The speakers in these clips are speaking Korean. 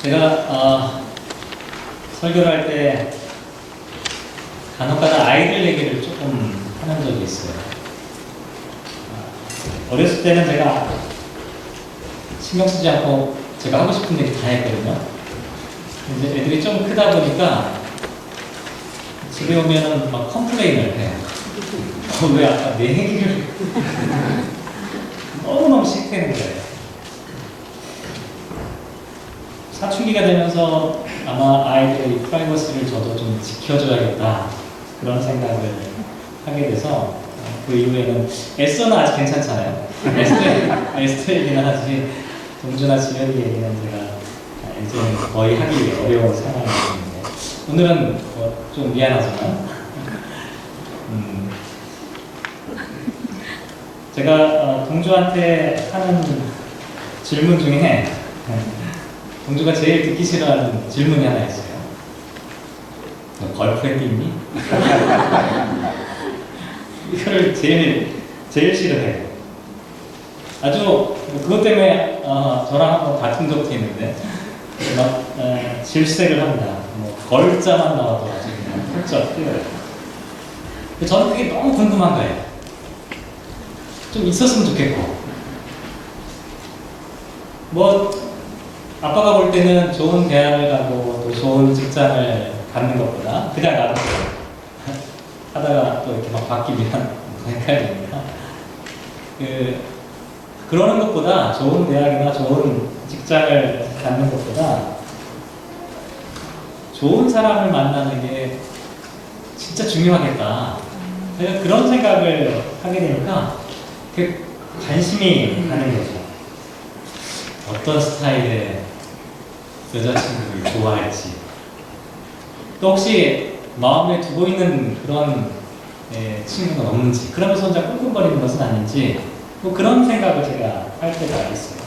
제가 설교를 할 때 간혹가다 아이들 얘기를 조금 하는 적이 있어요. 어렸을 때는 제가 신경 쓰지 않고 제가 하고 싶은 얘기 다 했거든요. 이제 애들이 좀 크다 보니까 집에 오면은 막 컴플레인을 해요. 왜 아까 내 얘기를 너무너무 싫다는 거예요. 사춘기가 되면서 아마 아이들의 프라이버시를 저도 좀 지켜줘야겠다 그런 생각을 하게 돼서 그 이후에는 에스더는 아직 괜찮잖아요. 에스더 얘기는 하지 동주나 지연이 얘기는 제가 이제는 거의 하기 어려운 상황이었는데 오늘은 좀 미안하지만 제가 동주한테 하는 질문 중에 동주가 제일 듣기 싫어하는 질문이 하나 있어요. 너 걸프렌드 있니? 이거를 제일 싫어해요. 아주 그것 때문에 저랑 한번 다툰 적도 있는데 막 질색을 합니다. 뭐 걸자만 나와도 아주 그냥 펄쩍 뛰어요. 저는 그게 너무 궁금한 거예요. 좀 있었으면 좋겠고 뭐 아빠가 볼 때는 좋은 대학을 가고 또 좋은 직장을 갖는 것보다 그냥 놔두고 하다가 또 이렇게 막 바뀌면 헷갈리니까 그러는 것보다 좋은 대학이나 좋은 직장을 갖는 것보다 좋은 사람을 만나는 게 진짜 중요하겠다. 제가 그런 생각을 하게 되니까 관심이 가는 거죠. 어떤 스타일의 여자친구를 좋아할지 또 혹시 마음에 두고 있는 그런 친구가 없는지 그러면서 혼자 끙끙거리는 것은 아닌지 뭐 그런 생각을 제가 할 때가 있어요.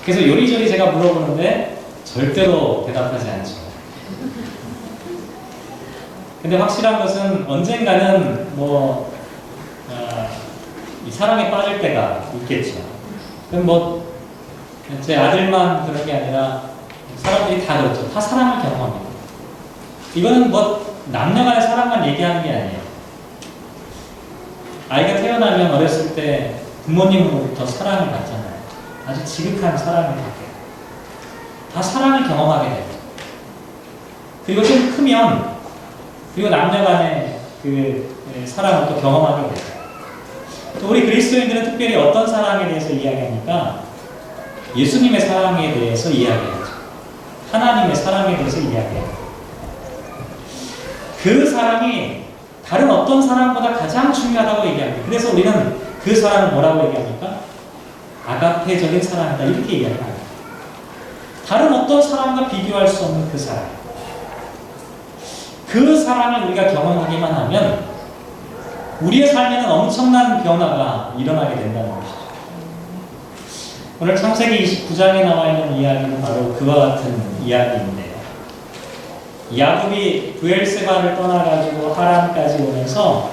그래서 요리조리 제가 물어보는데 절대로 대답하지 않죠. 근데 확실한 것은 언젠가는 이 사랑에 빠질 때가 있겠죠. 그럼 제 아들만 그런 게 아니라 사람들이 다 그렇죠. 다 사랑을 경험합니다. 이거는 남녀 간의 사랑만 얘기하는 게 아니에요. 아이가 태어나면 어렸을 때 부모님으로부터 사랑을 받잖아요. 아주 지극한 사랑을 받게. 다 사랑을 경험하게 돼요. 그리고 좀 크면 그리고 남녀 간의 그 사랑을 또 경험하게 돼요. 또 우리 그리스도인들은 특별히 어떤 사랑에 대해서 이야기하니까 예수님의 사랑에 대해서 이야기하죠. 하나님의 사랑에 대해서 이야기해요. 그 사랑이 다른 어떤 사랑보다 가장 중요하다고 얘기합니다. 그래서 우리는 그 사랑을 뭐라고 얘기합니까? 아가페적인 사랑이다 이렇게 얘기합니다. 다른 어떤 사랑과 비교할 수 없는 그 사랑. 그 사랑을 우리가 경험하기만 하면 우리의 삶에는 엄청난 변화가 일어나게 된다는 것이죠. 오늘 창세기 29장에 나와 있는 이야기는 바로 그와 같은 이야기인데요. 야곱이 브엘세바를 떠나가지고 하란까지 오면서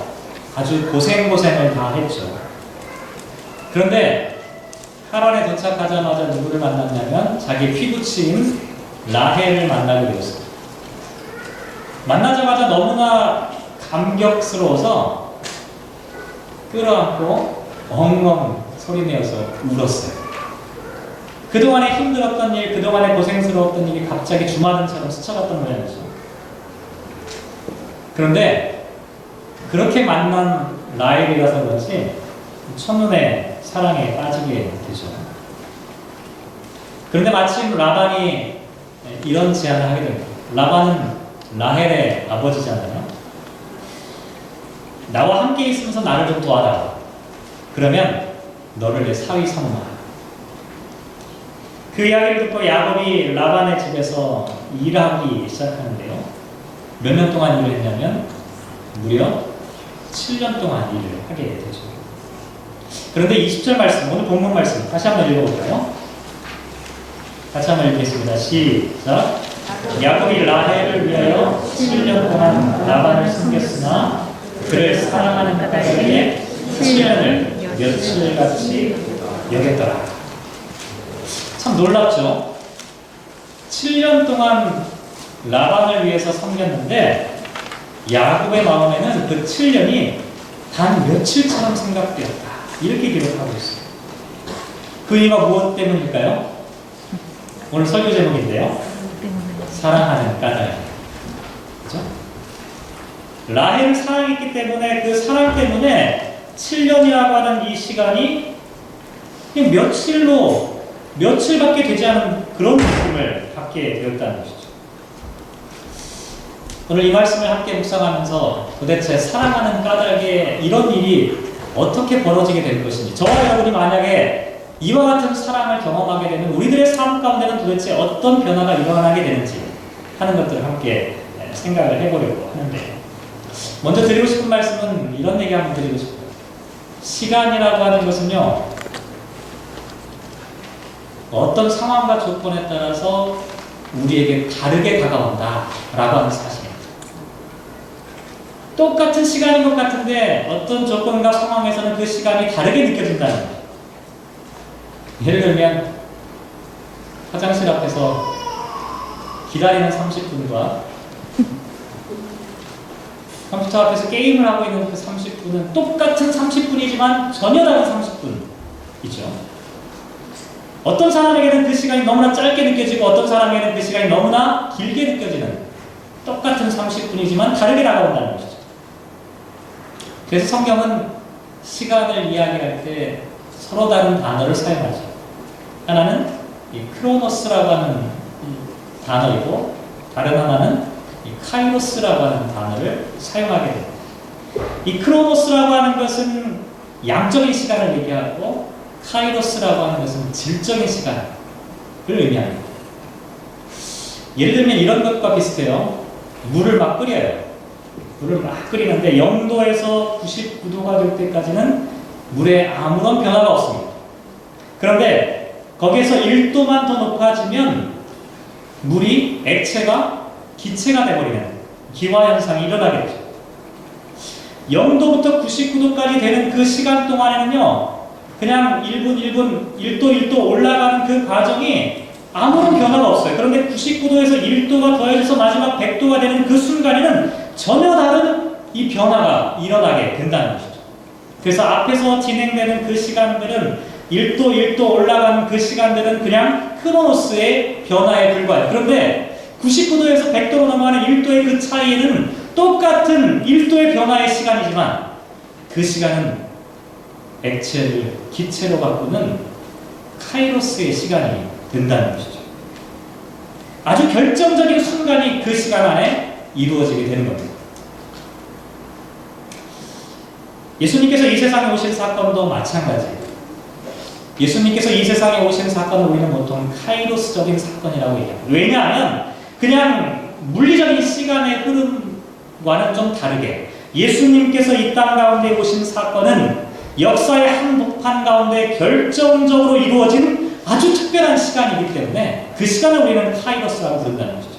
아주 고생을 다 했죠. 그런데 하란에 도착하자마자 누구를 만났냐면 자기 피부치인 라헬을 만나게 되었습니다. 만나자마자 너무나 감격스러워서 끌어안고 엉엉 소리내어서 울었어요. 그동안에 힘들었던 일, 그동안에 고생스러웠던 일이 갑자기 주마등처럼 스쳐갔던 모양이죠. 그런데 그렇게 만난 라헬이라서 그런지 첫눈에 사랑에 빠지게 되죠. 그런데 마침 라반이 이런 제안을 하게 됩니다. 라반은 라헬의 아버지잖아요. 나와 함께 있으면서 나를 좀 도와달라. 그러면 너를 내 사위 삼아. 그 이야기를 듣고 야곱이 라반의 집에서 일하기 시작하는데요. 몇 년 동안 일을 했냐면 무려 7년 동안 일을 하게 되죠. 그런데 20절 말씀, 오늘 본문 말씀 다시 한번 읽어볼까요? 같이 한번 읽겠습니다. 시작. 야곱이 라헬을 위하여 7년 동안 라반을 섬겼으나 그를 사랑하는 까닭에 7년을 며칠같이 여겼더라. 참 놀랍죠? 7년 동안 라반을 위해서 섬겼는데 야곱의 마음에는 그 7년이 단 며칠처럼 생각되었다. 이렇게 기록하고 있습니다. 그 이유가 무엇 때문일까요? 오늘 설교 제목인데요. 사랑하는 까닭. 그렇죠? 라헬을 사랑했기 때문에 그 사랑 때문에 7년이라고 하는 이 시간이 그냥 며칠밖에 되지 않은 그런 느낌을 갖게 되었다는 것이죠. 오늘 이 말씀을 함께 묵상하면서 도대체 사랑하는 까닭에 이런 일이 어떻게 벌어지게 될 것인지, 저와 여러분이 만약에 이와 같은 사랑을 경험하게 되면 우리들의 삶 가운데는 도대체 어떤 변화가 일어나게 되는지 하는 것들을 함께 생각을 해보려고 하는데, 먼저 드리고 싶은 말씀은 이런 얘기 한번 드리고 싶어요. 시간이라고 하는 것은요, 어떤 상황과 조건에 따라서 우리에게 다르게 다가온다 라고 하는 사실입니다. 똑같은 시간인 것 같은데 어떤 조건과 상황에서는 그 시간이 다르게 느껴진다는 거예요. 예를 들면 화장실 앞에서 기다리는 30분과 컴퓨터 앞에서 게임을 하고 있는 그 30분은 똑같은 30분이지만 전혀 다른 30분이죠. 어떤 사람에게는 그 시간이 너무나 짧게 느껴지고 어떤 사람에게는 그 시간이 너무나 길게 느껴지는 똑같은 30분이지만 다르게 다가온다는 것이죠. 그래서 성경은 시간을 이야기할 때 서로 다른 단어를 사용하죠. 하나는 이 크로노스라고 하는 단어이고 다른 하나는 이 카이로스라고 하는 단어를 사용하게 됩니다. 이 크로노스라고 하는 것은 양적인 시간을 얘기하고 카이로스라고 하는 것은 질적인 시간을 의미합니다. 예를 들면 이런 것과 비슷해요. 물을 막 끓여요. 물을 막 끓이는데 0도에서 99도가 될 때까지는 물에 아무런 변화가 없습니다. 그런데 거기에서 1도만 더 높아지면 물이 액체가 기체가 되어버리는 기화현상이 일어나게 되죠. 0도부터 99도까지 되는 그 시간 동안에는요, 그냥 1분, 1도 올라가는 그 과정이 아무런 변화가 없어요. 그런데 99도에서 1도가 더해져서 마지막 100도가 되는 그 순간에는 전혀 다른 이 변화가 일어나게 된다는 것이죠. 그래서 앞에서 진행되는 그 시간들은 1도 올라가는 그 시간들은 그냥 크로노스의 변화에 불과해요. 그런데 99도에서 100도로 넘어가는 1도의 그 차이는 똑같은 1도의 변화의 시간이지만 그 시간은 액체를 기체로 바꾸는 카이로스의 시간이 된다는 것이죠. 아주 결정적인 순간이 그 시간 안에 이루어지게 되는 겁니다. 예수님께서 이 세상에 오신 사건도 마찬가지예요. 예수님께서 이 세상에 오신 사건을 우리는 보통 카이로스적인 사건이라고 얘기합니다. 왜냐하면 그냥 물리적인 시간의 흐름과는 좀 다르게 예수님께서 이 땅 가운데 오신 사건은 역사의 한복판 가운데 결정적으로 이루어진 아주 특별한 시간이기 때문에 그 시간을 우리는 카이로스라고 부른다는 것이죠.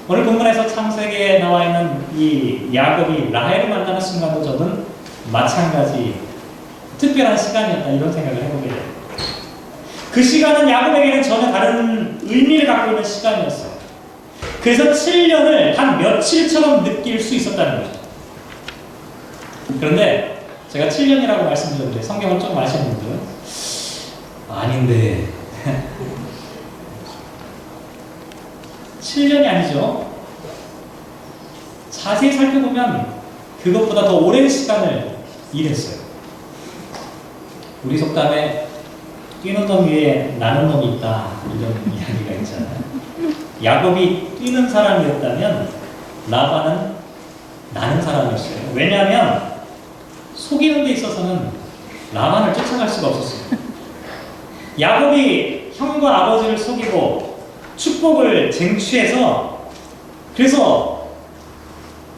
오늘 본문에서 창세기에 나와 있는 이 야곱이 라헬을 만나는 순간도 저는 마찬가지 특별한 시간이었다 이런 생각을 해보게 돼요. 그 시간은 야곱에게는 전혀 다른 의미를 갖고 있는 시간이었어요. 그래서 7년을 한 며칠처럼 느낄 수 있었다는 거죠. 그런데 제가 7년이라고 말씀드렸는데 성경을 좀 아시는 분들은 아닌데 7년이 아니죠. 자세히 살펴보면 그것보다 더 오랜 시간을 일했어요. 우리 속담에 뛰는 놈 위에 나는 놈이 있다 이런 이야기가 있잖아요. 야곱이 뛰는 사람이었다면 라반은 나는 사람이었어요. 왜냐하면 속이는 데 있어서는 라반을 쫓아갈 수가 없었어요. 야곱이 형과 아버지를 속이고 축복을 쟁취해서 그래서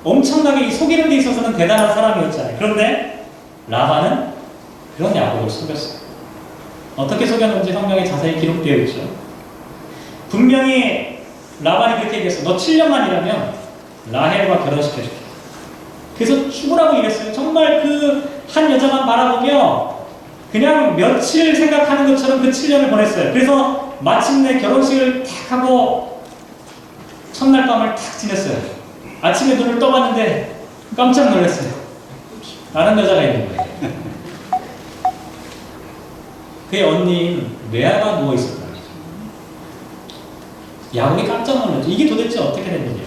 엄청나게 이 속이는 데 있어서는 대단한 사람이었잖아요. 그런데 라반은 그런 야곱을 속였어요. 어떻게 속였는지 성경에 자세히 기록되어 있죠. 분명히 라반이 그렇게 얘기했어요. 너 7년만 일하면 라헬과 결혼시켜줄게. 그래서 죽으라고 이랬어요. 정말 그 한 여자만 바라보며 그냥 며칠 생각하는 것처럼 그 7년을 보냈어요. 그래서 마침내 결혼식을 탁 하고 첫날 밤을 탁 지냈어요. 아침에 눈을 떠봤는데 깜짝 놀랐어요. 다른 여자가 있는 거예요. 그의 언니인 레아가 누워 있었다. 야곱이 깜짝 놀랐죠. 이게 도대체 어떻게 된 일이에요?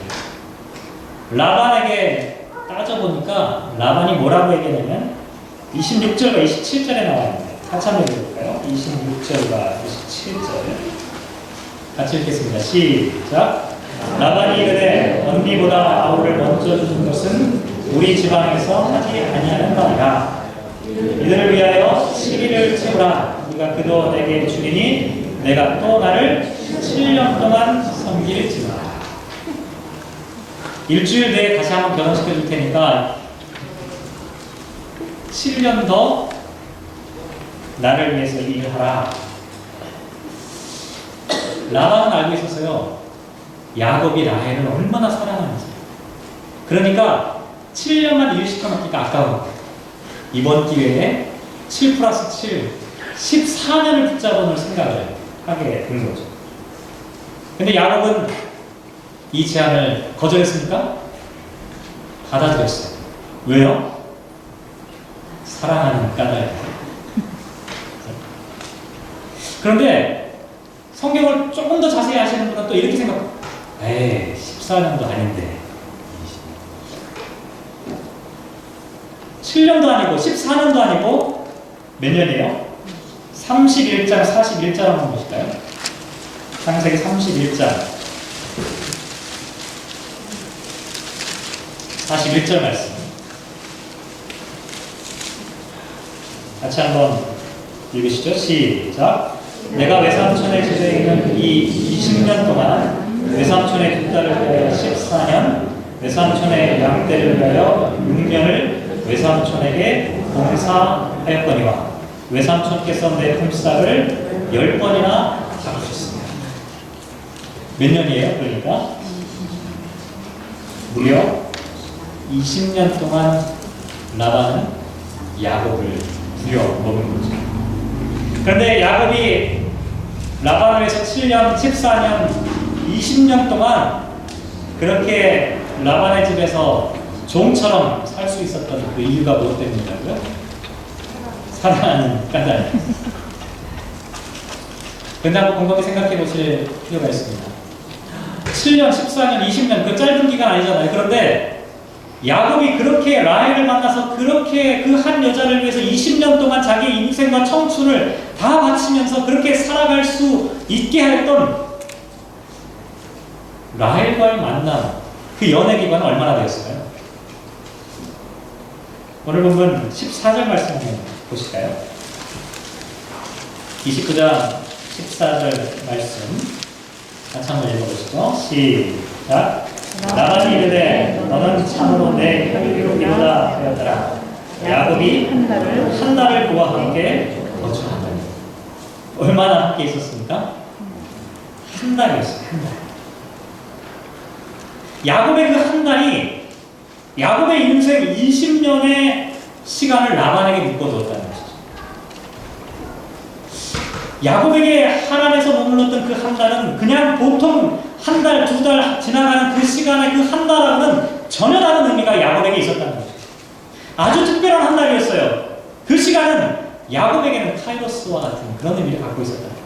라반에게 따져보니까 라반이 뭐라고 얘기하냐면 26절과 27절에 나와 있는데 같이 한번 읽어볼까요? 26절과 27절 같이 읽겠습니다. 시작. 라반이 이르되 언니보다 아우를 먼저 주는 것은 우리 지방에서 하지 아니하는 바니라. 이들을 위하여 시기를 채우라. 네가 그도 내게 주리니 내가 또 나를 7년 동안 섬길지라. 일주일 내에 다시 한번 결혼시켜 줄 테니까 7년 더 나를 위해서 일하라. 라반은 알고 있었어요. 야곱이 라헬을 얼마나 사랑하는지. 그러니까 7년만 일 시켜놓기가 아까워. 이번 기회에 7 플러스 7, 14년을 붙잡아놓을 생각을 하게 된 거죠. 근데 야곱은 이 제안을 거절했습니까? 받아들였어요. 왜요? 사랑하는 까닭. 그런데 성경을 조금 더 자세히 아시는 분은 또 이렇게 생각해요. 에이, 14년도 아닌데 7년도 아니고 14년도 아니고 몇 년이에요? 31장 41절 한번 보실까요? 창세기 31장 41절 말씀 같이 한번 읽으시죠. 시작. 내가 외삼촌의 집에 있는 이 20년 동안 외삼촌의 두 딸을 위하여 14년, 외삼촌의 양떼를 위하여 6년을 외삼촌에게 봉사하였거니와 외삼촌께서 내 품삯을 10번이나 갚으셨습니다. 몇 년이에요? 그러니까 무려 20년 동안 라반은 야곱을 부려먹은 거죠. 그런데 야곱이 라반을 위해서 7년, 14년, 20년 동안 그렇게 라반의 집에서 종처럼 살 수 있었던 그 이유가 무엇 때문이라고요? 사랑하는 까닭. 그런데 한번 곰곰이 생각해 보실 필요가 있습니다. 7년, 14년, 20년 그 짧은 기간 아니잖아요. 그런데 야곱이 그렇게 라헬을 만나서 그렇게 그 한 여자를 위해서 20년 동안 자기 인생과 청춘을 다 바치면서 그렇게 살아갈 수 있게 했던 라헬과의 만남, 그 연애 기간은 얼마나 되었을까요? 오늘 본문 14절 말씀 한번 보실까요? 29장 14절 말씀 같이 한번 읽어보시죠. 시작. 라반이 이르되 너는 참으로 내 혈육이로다 하였더라. 야곱이 한 달을 그와 함께 거주하더니. 얼마나 함께 있었습니까? 한 달이었어요. 한 달. 야곱의 그 한 달이 야곱의 인생 20년의 시간을 라반에게 묶어두었다는 것이죠. 야곱에게 하란에서 머물렀던 그 한 달은 그냥 보통 한 달, 두 달 지나가는 그 시간의 그 한 달하고는 전혀 다른 의미가 야곱에게 있었다는 거죠. 아주 특별한 한 달이었어요. 그 시간은 야곱에게는 카이로스와 같은 그런 의미를 갖고 있었다는 거죠.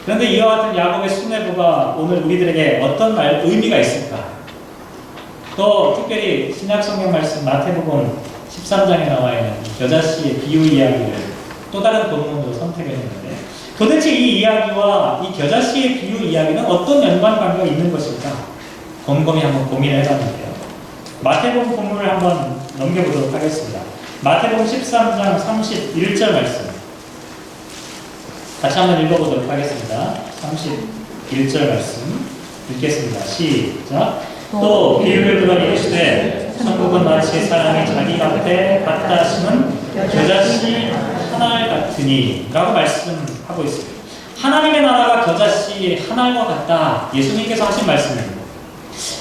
그런데 이와 같은 야곱의 수뇌부가 오늘 우리들에게 어떤 의미가 있을까? 또 특별히 신약성경 말씀 마태복음 13장에 나와 있는 겨자씨의 비유 이야기를 또 다른 본문으로 선택했는데 도대체 이 이야기와 이 겨자씨의 비유 이야기는 어떤 연관관계가 있는 것일까? 곰곰이 한번 고민을 해봤는데요. 마태복음 본문을 한번 넘겨보도록 하겠습니다. 마태복음 13장 31절 말씀 같이 한번 읽어보도록 하겠습니다. 31절 말씀 읽겠습니다. 시작. 또 비유를 들어 이르시되 천국은 마치 사람이 자기 앞에 갖다 심은 겨자씨 한 알 같으니 라고 말씀하고 있습니다. 하나님의 나라가 겨자씨 한 알과 같다. 예수님께서 하신 말씀입니다.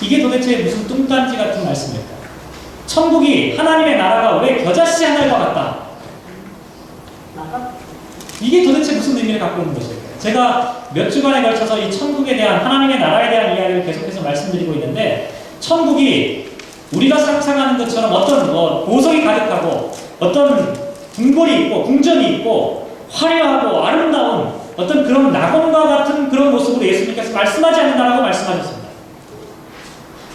이게 도대체 무슨 뚱딴지 같은 말씀일까? 천국이 하나님의 나라가 왜 겨자씨 한 알과 같다? 이게 도대체 무슨 의미를 갖고 있는 것일까요? 제가 몇 주간에 걸쳐서 이 천국에 대한, 하나님의 나라에 대한 이야기를 계속해서 말씀드리고 있는데, 천국이 우리가 상상하는 것처럼 어떤 보석이 가득하고 어떤 궁궐이 있고 궁전이 있고 화려하고 아름다운 어떤 그런 낙원과 같은 그런 모습으로 예수님께서 말씀하지 않는다라고 말씀하셨습니다.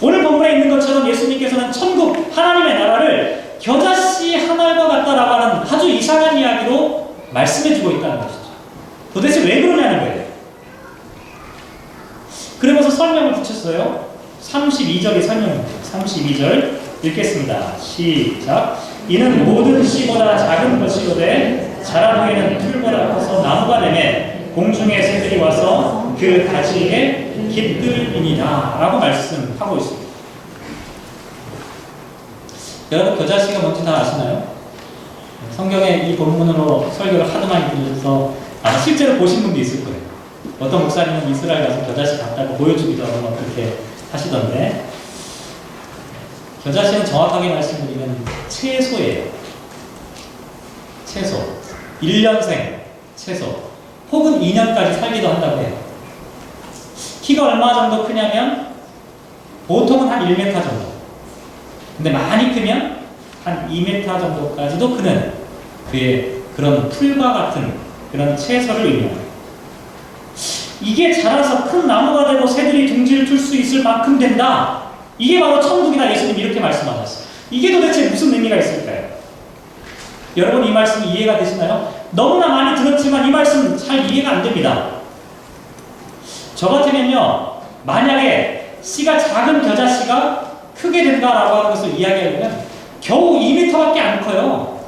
오늘 본문에 있는 것처럼 예수님께서는 천국 하나님의 나라를 겨자씨 한 알과 같다라고 하는 아주 이상한 이야기로 말씀해주고 있다는 것이죠. 도대체 왜 그러냐는 거예요. 그러면서 설명을 붙였어요. 32절이 설명입니다. 32절 읽겠습니다. 시작. 이는 모든 씨보다 작은 것이로되 자란 후에는 풀보다 커서 나무가 되매 공중의 새들이 와서 그 가지에 깃들이니라 라고 말씀하고 있습니다. 여러분 겨자씨가 뭔지 다 아시나요? 성경에 이 본문으로 설교를 하도 많이 들으셔서 아마 실제로 보신 분도 있을 거예요. 어떤 목사님은 이스라엘 가서 겨자씨 같다고 보여주기도 하고 그렇게 하시던데, 겨자씨는 정확하게 말씀드리면 채소예요. 채소. 1년생 채소. 혹은 2년까지 살기도 한다고 해요. 키가 얼마 정도 크냐면 보통은 한 1m 정도. 근데 많이 크면 한 2m 정도까지도 크는 그의 그런 풀과 같은 그런 채소를 의미합니다. 이게 자라서 큰 나무가 되고 새들이 둥지를 틀 수 있을 만큼 된다. 이게 바로 천국이다. 예수님 이렇게 말씀하셨어요. 이게 도대체 무슨 의미가 있을까요? 여러분 이 말씀 이해가 되시나요? 너무나 많이 들었지만 이 말씀 잘 이해가 안 됩니다. 저 같으면요, 만약에 씨가 작은 겨자씨가 크게 된다라고 하는 것을 이야기하려면 겨우 2m밖에 안 커요.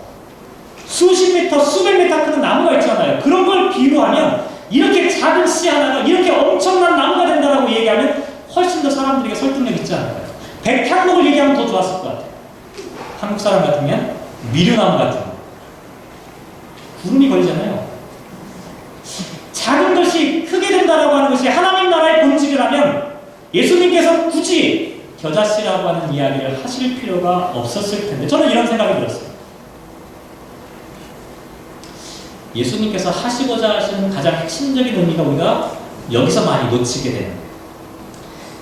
수십 미터, 수백 미터 크는 나무가 있잖아요. 그런 걸 비유하면 이렇게 작은 씨 하나가 이렇게 엄청난 나무가 된다라고 얘기하면 훨씬 더 사람들에게 설득력 있지 않을까요? 백향목을 얘기하면 더 좋았을 것 같아요. 한국 사람 같으면 미류나무 같은 거. 구름이 걸리잖아요. 작은 것이 크게 된다라고 하는 것이 하나님 나라의 본질이라면 예수님께서 굳이 겨자씨라고 하는 이야기를 하실 필요가 없었을 텐데, 저는 이런 생각이 들었어요. 예수님께서 하시고자 하시는 가장 핵심적인 의미가 우리가 여기서 많이 놓치게 되는 거예요.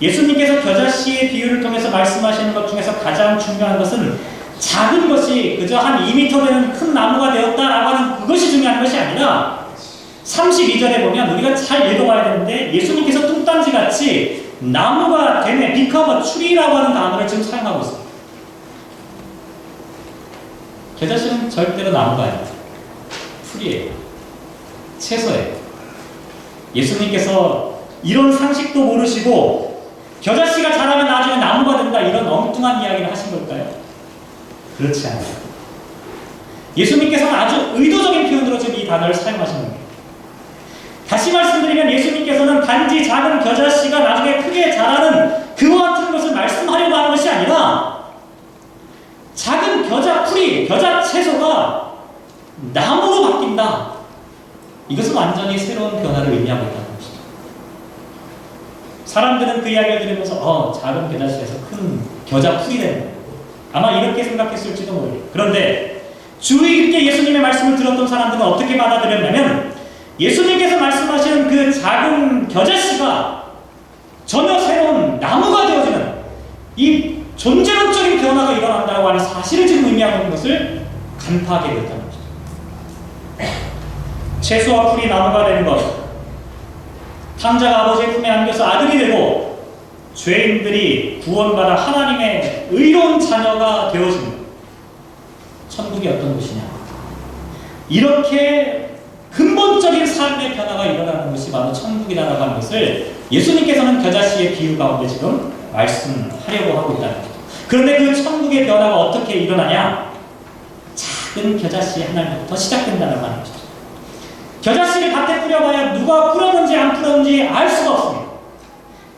예수님께서 겨자씨의 비유를 통해서 말씀하시는 것 중에서 가장 중요한 것은 작은 것이 그저 한 2m 되는 큰 나무가 되었다라고 하는 그것이 중요한 것이 아니라 32절에 보면 우리가 잘 읽어봐야 되는데 예수님께서 뚱딴지같이 나무가 되네, become tree라고 하는 단어를 지금 사용하고 있습니다. 겨자씨는 절대로 나무가 아닙니다. 풀이에요. 채소예요. 예수님께서 이런 상식도 모르시고 겨자씨가 자라면 나중에 나무가 된다 이런 엉뚱한 이야기를 하신 걸까요? 그렇지 않아요. 예수님께서는 아주 의도적인 표현으로 지금 이 단어를 사용하신 겁니다. 다시 말씀드리면 예수님께서는 단지 작은 겨자씨가 나중에 크게 자라는 그와 같은 것을 말씀하려고 하는 것이 아니라 작은 겨자 풀이, 겨자 채소가 나무로 바뀐다. 이것은 완전히 새로운 변화를 의미하고 있다는 것이죠. 사람들은 그 이야기를 들으면서 작은 겨자씨에서 큰 겨자 풀이 되는 거예요. 아마 이렇게 생각했을지도 모르겠어요. 그런데 주의 깊게 예수님의 말씀을 들었던 사람들은 어떻게 받아들였냐면 예수님께서 말씀하시는 그 작은 겨자씨가 전혀 새로운 나무가 되어지는 이 존재론적인 변화가 일어난다고 하는 사실을 지금 의미하고 있는 것을 간파하게 되었다는 것이죠. 채소와 풀이 나무가 되는 것, 탕자가 아버지의 품에 안겨서 아들이 되고 죄인들이 구원받아 하나님의 의로운 자녀가 되어집니다. 천국이 어떤 곳이냐? 이렇게 근본적인 삶의 변화가 일어나는 것이 바로 천국이라고 하는 것을 예수님께서는 겨자씨의 비유 가운데 지금 말씀하려고 하고 있다는 거죠. 그런데 그 천국의 변화가 어떻게 일어나냐? 작은 겨자씨 하나부터 시작된다는 하는 것이죠. 겨자씨를 밭에 뿌려봐야 누가 뿌렸는지 안 뿌렸는지 알 수가 없습니다.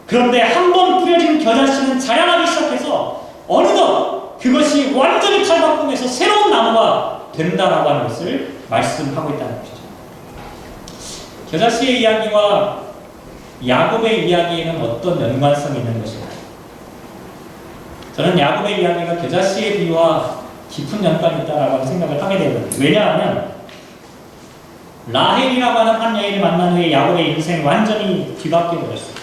그런데 한 번 뿌려진 겨자씨는 자라나기 시작해서 어느덧 그것이 완전히 탈바꿈해서 새로운 나무가 된다라고 하는 것을 말씀하고 있다는 것이죠. 겨자씨의 이야기와 야곱의 이야기에는 어떤 연관성이 있는 것인가요? 저는 야곱의 이야기가 겨자씨의 비유와 깊은 연관이 있다라고 생각을 하게 되거든요. 왜냐하면 라헬이라고 하는 한 여인을 만난 후에 야곱의 인생이 완전히 뒤바뀌어 버렸어요.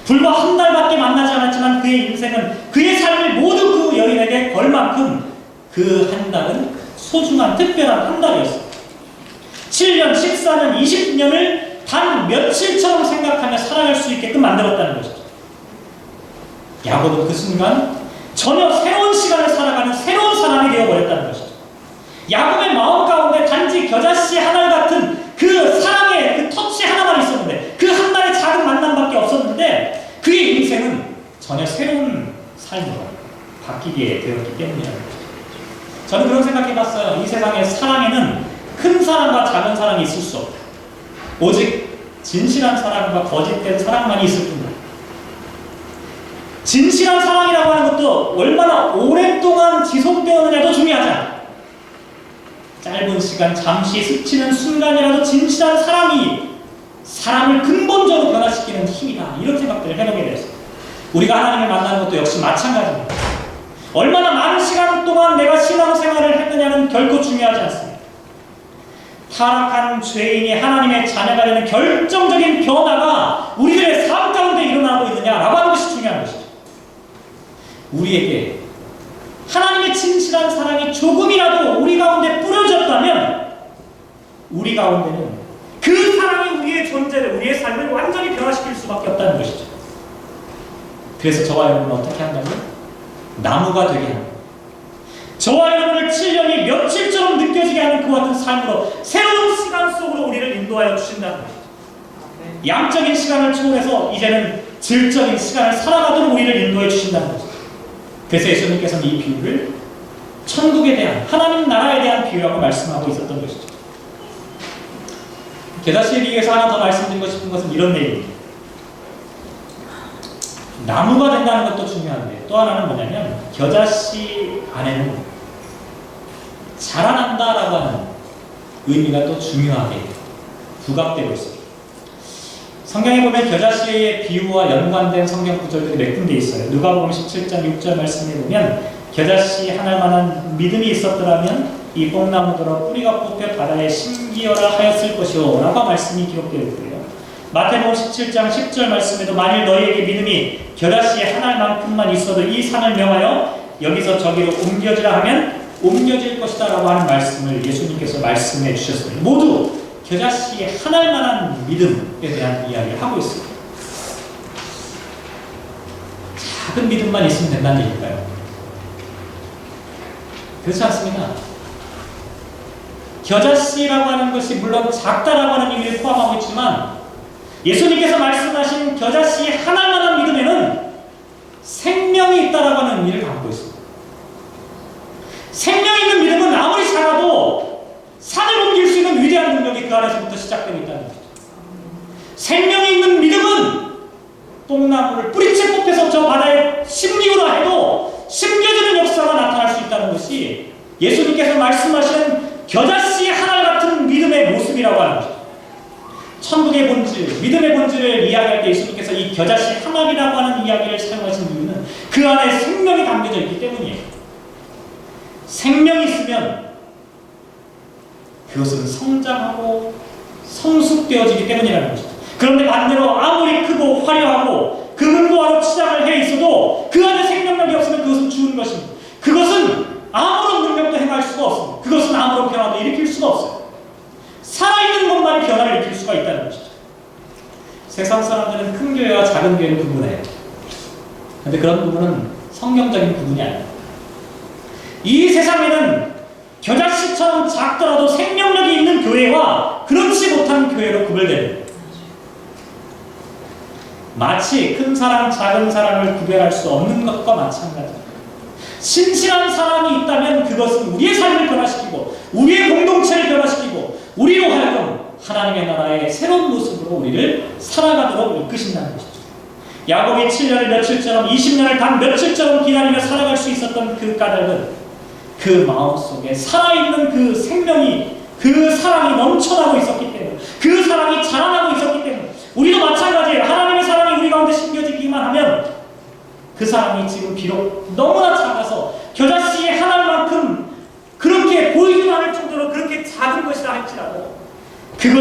불과 한 달밖에 만나지 않았지만 그의 인생은, 그의 삶이 모두 그 여인에게 걸 만큼 그 한 달은 소중한 특별한 한 달이었어요. 7년, 14년, 20년을 단 며칠처럼 생각하며 살아갈 수 있게끔 만들었다는 것이죠. 야곱은 그 순간 전혀 새로운 시간을 살아가는 새로운 사람이 되어버렸다는 것이죠. 야곱의 마음 가운데 단지 겨자씨 한 알 같은 그 사랑의 그 터치 하나만 있었는데, 그 한 달의 작은 만남밖에 없었는데, 그의 인생은 전혀 새로운 삶으로 바뀌게 되었기 때문이라는 거죠. 저는 그런 생각해봤어요. 이 세상에 사랑에는 큰 사랑과 작은 사랑이 있을 수 없다. 오직 진실한 사랑과 거짓된 사랑만이 있을 뿐이다. 진실한 사랑이라고 하는 것도 얼마나 오랫동안 지속되었느냐도 중요하지 않아. 짧은 시간 잠시 스치는 순간이라도 진실한 사랑이 사람을 근본적으로 변화시키는 힘이다. 이런 생각들을 해보게 되었어요. 우리가 하나님을 만나는 것도 역시 마찬가지입니다. 얼마나 많은 시간 동안 내가 신앙생활을 했느냐는 결코 중요하지 않습니다. 타락한 죄인이 하나님의 자녀가 되는 결정적인 변화가 우리들의 삶 가운데 일어나고 있느냐라고 하는 것이 중요한 것이죠. 우리에게 하나님의 진실한 사랑이 조금이라도 우리 가운데 뿌려졌다면 우리 가운데는 그 사랑이 우리의 존재를, 우리의 삶을 완전히 변화시킬 수밖에 없다는 것이죠. 그래서 저와 여러분은 어떻게 한다고요? 나무가 되게 합니다. 저와 여러분을 7년이 며칠처럼 느껴지게 하는 그와 같은 삶으로 새로운 시간 속으로 우리를 인도하여 주신다는 것이죠. 양적인 시간을 초월해서 이제는 질적인 시간을 살아가도록 우리를 인도해 주신다는 것이죠. 그래서 예수님께서는 이 비유를 천국에 대한, 하나님 나라에 대한 비유라고 말씀하고 있었던 것이죠. 겨자씨에 비유해서 하나 더 말씀드리고 싶은 것은 이런 내용입니다. 나무가 된다는 것도 중요한데, 또 하나는 뭐냐면 겨자씨 안에는 자라난다라고 하는 의미가 또 중요하게 부각되고 있습니다. 성경에 보면 겨자씨의 비유와 연관된 성경 구절들이 몇 군데 있어요. 누가복음 17장 6절 말씀에 보면 겨자씨 하나만한 믿음이 있었더라면 이 뽕나무더러 뿌리가 뽑혀 바다에 심기어라 하였을 것이오 라고 말씀이 기록되어 있고요. 마태복음 17장 10절 말씀에도 만일 너희에게 믿음이 겨자씨 한 알만큼만 있어도 이 산을 명하여 여기서 저기로 옮겨지라 하면 옮겨질 것이다 라고 하는 말씀을 예수님께서 말씀해 주셨습니다. 모두 겨자씨 한 알만한 믿음에 대한 이야기를 하고 있습니다. 작은 믿음만 있으면 된다는 얘기일까요? 그렇지 않습니다. 겨자씨라고 하는 것이 물론 작다라고 하는 의미를 포함하고 있지만 예수님께서 말씀하신 겨자씨 하나만한 믿음에는 생명이 있다라고 하는 의미를 담고 있습니다. 생명 있는 믿음은 아무리 작아도 산을 옮길 수 있는 위대한 능력이 그 안에서부터 시작되고 있다는 거죠. 생명이 있는 믿음은 뽕나무를 뿌리채 뽑혀서 저 바다에 심기우라 해도 심겨지는 역사가 나타날 수 있다는 것이 예수님께서 말씀하시는 겨자씨 하나 같은 믿음의 모습이라고 하는 것입니다. 천국의 본질, 믿음의 본질을 이야기할 때 예수님께서 이 겨자씨 하나이라고 하는 이야기를 사용하신 이유는 그 안에 생명이 담겨져 있기 때문이에요. 생명이 있으면 그것은 성장하고 성숙되어지기 때문이라는 것이죠. 그런데 반대로 아무리 크고 화려하고 금은보화로 치장을 해 있어도 그 안에 생명력이 없으면 그것은 죽은 것입니다. 그것은 아무런 능력도 행할 수가 없습니다. 그것은 아무런 변화도 일으킬 수가 없어요. 살아있는 것만이 변화를 일으킬 수가 있다는 것이죠. 세상 사람들은 큰 교회와 작은 교회를 구분해요. 그런데 그런 부분은 성경적인 구분이 아닙니다. 이 세상에는 겨자씨처럼 작더라도 생명력이 있는 교회와 그렇지 못한 교회로 구별됩니다. 마치 큰 사랑, 작은 사랑을 구별할 수 없는 것과 마찬가지입니다. 신실한 사랑이 있다면 그것은 우리의 삶을 변화시키고 우리의 공동체를 변화시키고 우리로 하여금 하나님의 나라의 새로운 모습으로 우리를 살아가도록 이끄신다는 것이죠. 야곱이 7년을 며칠처럼 20년을 단 며칠처럼 기다리며 살아갈 수 있었던 그 까닭은 그 마음속에 살아있는 그 생명이, 그 사랑이 넘쳐나고 있었기 때문에, 그 사랑이 자라나고 있었기 때문에 우리도 마찬가지예요. 하나님의 사랑이 우리 가운데 심겨지기만 하면 그 사랑이 지금 비록 너무나 작아서 겨자씨의 하나만큼 그렇게 보이지 않을 정도로 그렇게 작은 것이라 할지라도 그것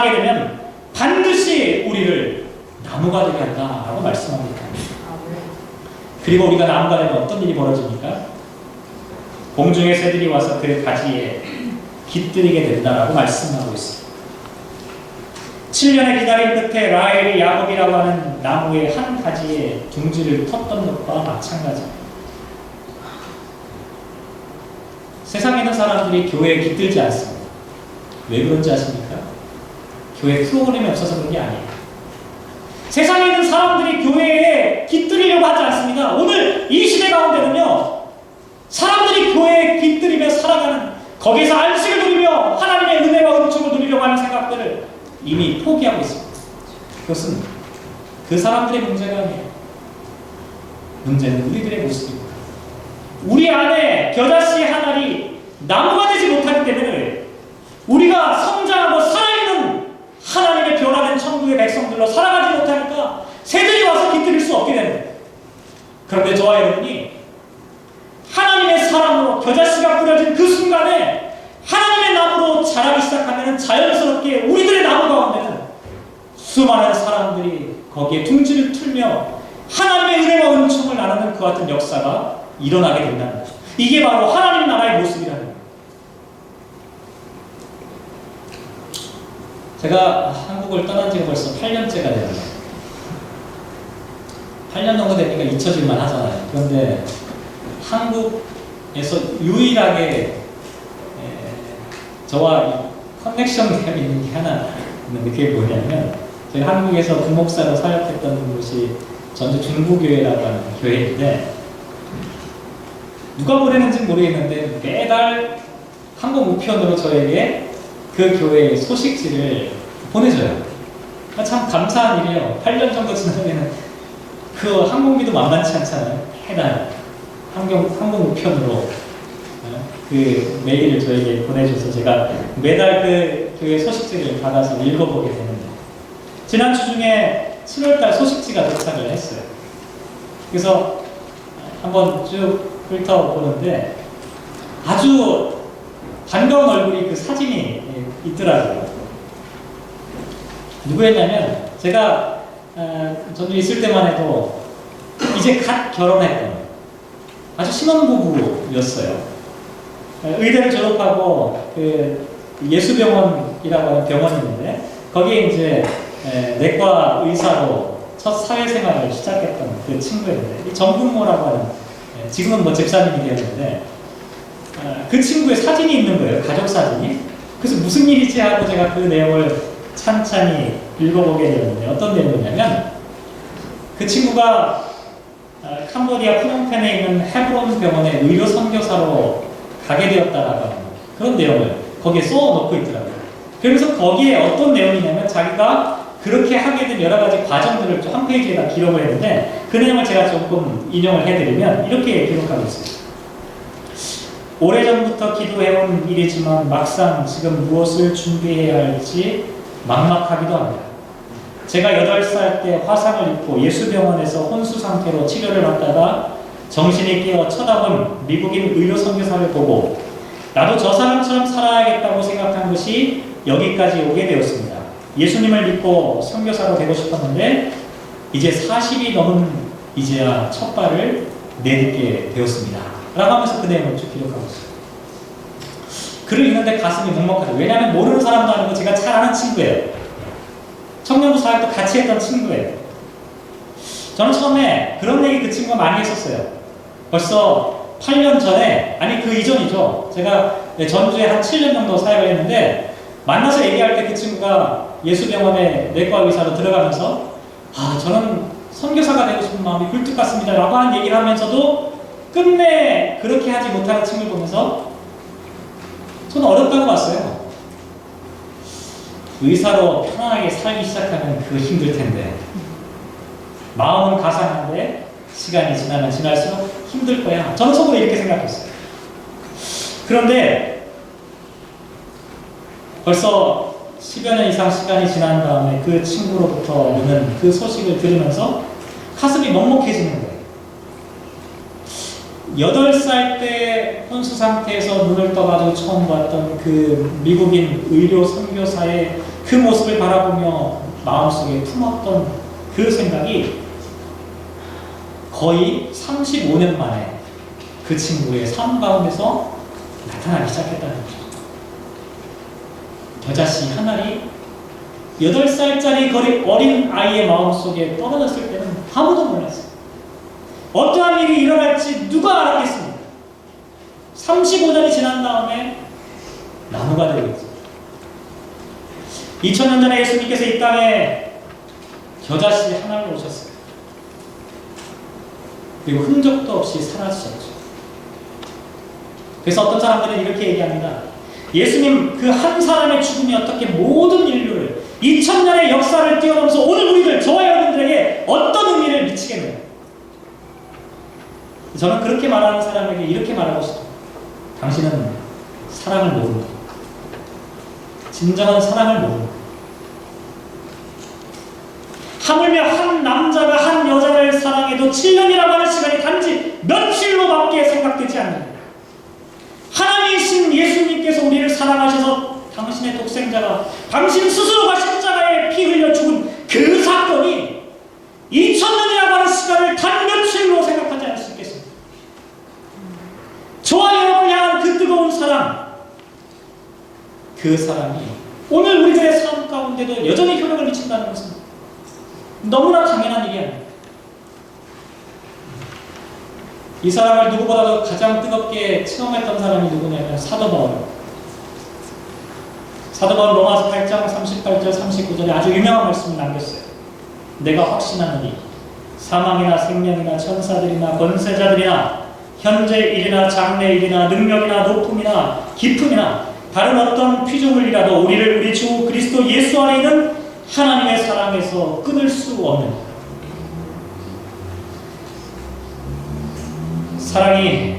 하게 되면 반드시 우리를 나무가 되게 한다라고 말씀합니다. 그리고 우리가 나무가 되면 어떤 일이 벌어집니까? 공중의 새들이 와서 그 가지에 깃들이게 된다라고 말씀하고 있습니다. 7년의 기다림 끝에 라헬이 야곱이라고 하는 나무의 한 가지에 둥지를 텄던 것과 마찬가지입니다. 세상에 있는 사람들이 교회에 깃들지 않습니다. 왜 그런지 아십니까? 교회 프로그램이 없어서 그런 게 아니에요. 세상에 있는 사람들이 교회에 깃들이려고 하지 않습니다. 오늘 이 시대 가운데는요, 사람들이 교회에 깃들이며 살아가는, 거기서 안식을 누리며 하나님의 은혜와 은총을 누리려고 하는 생각들을 이미 포기하고 있습니다. 그것은 그 사람들의 문제가 아니에요. 문제는 우리들의 모습입니다. 우리 안에 겨자씨 하나리 나무가 되지 못하기 때문에 우리가 성장하고 살아있는 하나님의 변화된 천국의 백성들로 살아가지 못하니까 새들이 와서 깃들일 수 없게 됩니다. 그런데 저와 여러분이 하나님의 사랑으로 겨자씨가 뿌려진 그 순간에 하나님의 나무로 자라기 시작하면 자연스럽게 우리들의 나무 가운데는 수많은 사람들이 거기에 둥지를 틀며 하나님의 은혜와 은총을 나누는 그 같은 역사가 일어나게 된다는 거죠. 이게 바로 하나님 나라의 모습이라는 거예요. 제가 한국을 떠난 지가 벌써 8년째가 되는데 8년 정도 되니까 잊혀질만 하잖아요. 그런데 한국에서 유일하게 저와 커넥션이 있는 게 하나 있는데 그게 뭐냐면 저희 한국에서 부목사로 사역했던 곳이 전주 중부교회라고 하는 교회인데 누가 보내는지 모르겠는데 매달 한국 우편으로 저에게 그 교회의 소식지를 보내줘요. 참 감사한 일이에요. 8년 정도 지나면 그 항공비도 만만치 않잖아요. 매달 한국 우편으로 그 메일을 저에게 보내줘서 제가 매달 그 교회 소식지를 받아서 읽어보게 되는데 지난주 중에 7월달 소식지가 도착을 했어요. 그래서 한번 쭉 훑어보는데 아주 반가운 얼굴이 그 사진이 있더라고요. 누구였냐면 제가 전주 있을 때만 해도 이제 갓 결혼했던 아주 신혼부부였어요. 의대를 졸업하고 그 예수병원이라고 하는 병원이 있는데 거기에 이제 내과 의사로 첫 사회생활을 시작했던 그 친구였는데 이 정국모라고 하는 지금은 뭐 집사님이 되었는데 그 친구의 사진이 있는 거예요. 가족 사진이. 그래서 무슨 일이지 하고 제가 그 내용을 찬찬히 읽어보게 되었는데 어떤 내용이냐면 그 친구가 캄보디아 프놈펜에 있는 헤브론 병원의 의료 선교사로 가게 되었다라고 하는 그런 내용을 거기에 써놓고 있더라고요. 그래서 거기에 어떤 내용이냐면 자기가 그렇게 하게 된 여러 가지 과정들을 한 페이지에다 기록을 했는데 그 내용을 제가 조금 인용을 해드리면 이렇게 기록하고 있습니다. 오래전부터 기도해온 일이지만 막상 지금 무엇을 준비해야 할지 막막하기도 합니다. 제가 8살 때 화상을 입고 예수병원에서 혼수 상태로 치료를 받다가 정신이 깨어 쳐다본 미국인 의료 선교사를 보고 나도 저 사람처럼 살아야겠다고 생각한 것이 여기까지 오게 되었습니다. 예수님을 믿고 선교사로 되고 싶었는데 이제 40이 넘은 이제야 첫 발을 내딛게 되었습니다. 라고 하면서 그 내용을 쭉 기록하고 있어요. 글을 읽는데 가슴이 먹먹하죠. 왜냐하면 모르는 사람도 아니고 제가 잘 아는 친구예요. 청년부 사역도 같이 했던 친구예요. 저는 처음에 그런 얘기 그 친구가 많이 했었어요. 벌써 8년 전에, 아니 그 이전이죠. 제가 전주에 한 7년 정도 사역을 했는데 만나서 얘기할 때 그 친구가 예수병원에 내과 의사로 들어가면서 저는 선교사가 되고 싶은 마음이 굴뚝 같습니다 라고 하는 얘기를 하면서도 끝내 그렇게 하지 못하는 친구를 보면서 저는 어렵다고 봤어요. 의사로 편안하게 살기 시작하면 그거 힘들 텐데 마음은 가상한데 시간이 지나면 지날수록 힘들 거야. 저는 속으로 이렇게 생각했어요. 그런데 벌써 10여 년 이상 시간이 지난 다음에 그 친구로부터 오는 그 소식을 들으면서 가슴이 먹먹해지는 거예요. 8살 때 혼수 상태에서 눈을 떠가지고 처음 봤던 그 미국인 의료 선교사의 그 모습을 바라보며 마음속에 품었던 그 생각이 거의 35년 만에 그 친구의 삶 가운데서 나타나기 시작했다는 거죠. 겨자씨 하나리 8살짜리 어린 아이의 마음속에 떨어졌을 때는 아무도 몰랐어요. 어떠한 일이 일어날지 누가 알았겠습니까? 35년이 지난 다음에 나무가 되겠죠. 2000년 전에 예수님께서 이 땅에 겨자씨 하나를 오셨어요. 그리고 흔적도 없이 사라지셨죠. 그래서 어떤 사람들은 이렇게 얘기합니다. 예수님 그 한 사람의 죽음이 어떻게 모든 인류를 2000년의 역사를 뛰어넘어서 오늘 우리들, 저와 여러분들에게 어떤 의미를 미치겠느냐. 저는 그렇게 말하는 사람에게 이렇게 말하고 싶어요. 당신은 사랑을 모른다. 진정한 사랑을 모른다. 하물며 한 남자가 한 여자를 사랑해도 7년이라고 하는 시간이 단지 며칠로밖에 생각되지 않는다. 하나님이신 예수님께서 우리를 사랑하셔서 당신의 독생자가 당신 스스로가 십자가에 피 흘려 죽은 그 사건이 2000년이라고 하는 시간을 단 며칠로 생각하지 않을 수 있겠습니다. 저와 여러분을 향한 그 뜨거운 사랑, 그 사랑이 오늘 우리들의 삶 가운데도 여전히 효력을 미친다는 것은 너무나 당연한 일이 아닙니다. 이 사랑을 누구보다도 가장 뜨겁게 체험했던 사람이 누구냐면 사도 바울. 사도 바울 로마서 8장 38절 39절에 아주 유명한 말씀을 남겼어요. 내가 확신하노니 사망이나 생명이나 천사들이나 권세자들이나 현재 일이나 장래 일이나 능력이나 높음이나 깊음이나 다른 어떤 피조물이라도 우리를 우리 주 그리스도 예수 안에 있는 하나님의 사랑에서 끊을 수 없는 사랑이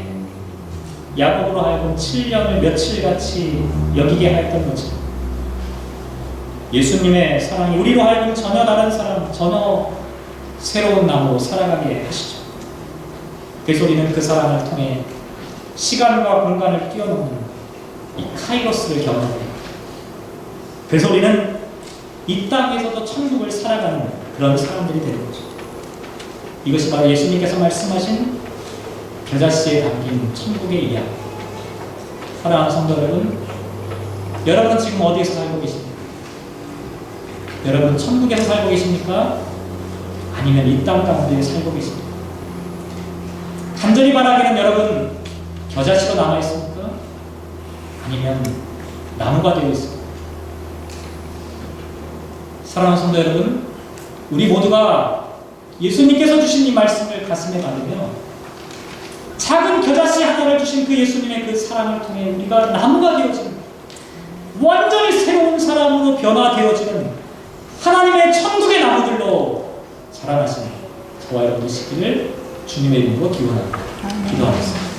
야곱으로 하여금 7년을 며칠같이 여기게 하였던 거죠. 예수님의 사랑이 우리로 하여금 전혀 다른 사람, 전혀 새로운 나무로 살아가게 하시죠. 그래서 우리는 그 사랑을 통해 시간과 공간을 뛰어넘는 이 카이로스를 경험합니다. 그래서 우리는 이 땅에서도 천국을 살아가는 그런 사람들이 되는 거죠. 이것이 바로 예수님께서 말씀하신 겨자씨에 담긴 천국의 이야기. 사랑하는 성도 여러분, 여러분은 지금 어디에서 살고 계십니까? 여러분 천국에서 살고 계십니까? 아니면 이 땅 가운데 살고 계십니까? 간절히 바라기는 여러분 겨자씨로 남아있습니까? 아니면 나무가 되어 있습니까? 사랑하는 성도 여러분, 우리 모두가 예수님께서 주신 이 말씀을 가슴에 받으며 작은 겨자씨 하나를 주신 그 예수님의 그 사랑을 통해 우리가 나무가 되어지는, 완전히 새로운 사람으로 변화되어지는 하나님의 천국의 나무들로 자라나시는 저와 여러분 되시기를 주님의 이름으로 기원합니다. 기도하겠습니다.